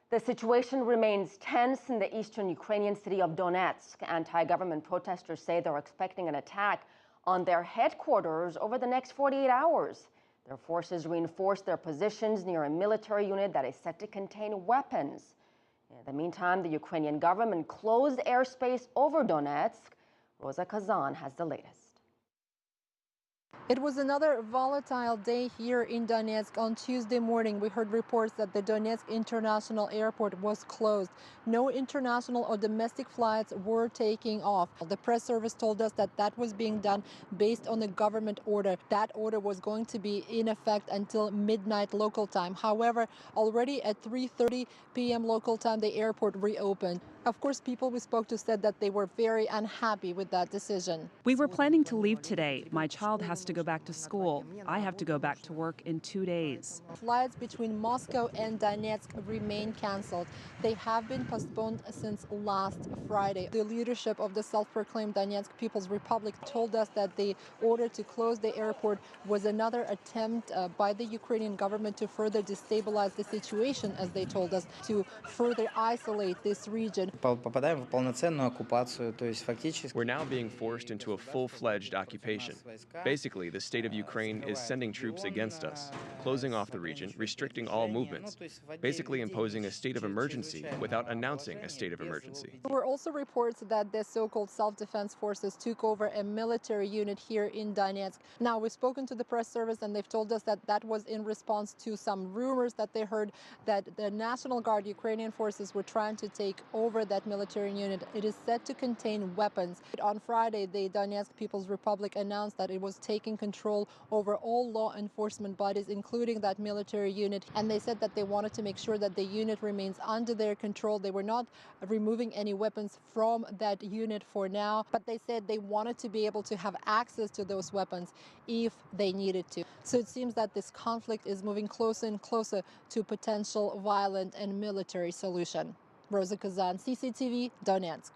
The situation remains tense in the eastern Ukrainian city of Donetsk. Anti-government protesters say they're expecting an attack on their headquarters over the next 48 hours. Their forces reinforced their positions near a military unit that is set to contain weapons. In the meantime, the Ukrainian government closed airspace over Donetsk. Roza Kazan has the latest. It was another volatile day here in Donetsk. On Tuesday morning, we heard reports that the Donetsk International Airport was closed. No international or domestic flights were taking off. The press service told us that that was being done based on a government order. That order was going to be in effect until midnight local time. However, already at 3:30 p.m. local time, the airport reopened. Of course, people we spoke to said that they were very unhappy with that decision. We were planning to leave today. My child has to go back to school. I have to go back to work in 2 days. Flights between Moscow and Donetsk remain canceled. They have been postponed since last Friday. The leadership of the self-proclaimed Donetsk People's Republic told us that the order to close the airport was another attempt by the Ukrainian government to further destabilize the situation, as they told us, to further isolate this region. We're now being forced into a full-fledged occupation. Basically, the state of Ukraine is sending troops against us, closing off the region, restricting all movements, basically imposing a state of emergency without announcing a state of emergency. There were also reports that the so-called self-defense forces took over a military unit here in Donetsk. Now, we've spoken to the press service and they've told us that that was in response to some rumors that they heard that the National Guard Ukrainian forces were trying to take over that military unit. It is said to contain weapons. On Friday, the Donetsk People's Republic announced that it was taking control over all law enforcement bodies, including that military unit. And they said that they wanted to make sure that the unit remains under their control. They were not removing any weapons from that unit for now, but they said they wanted to be able to have access to those weapons if they needed to. So it seems that this conflict is moving closer and closer to potential violent and military solution. Roza Kazan, CCTV, Donetsk.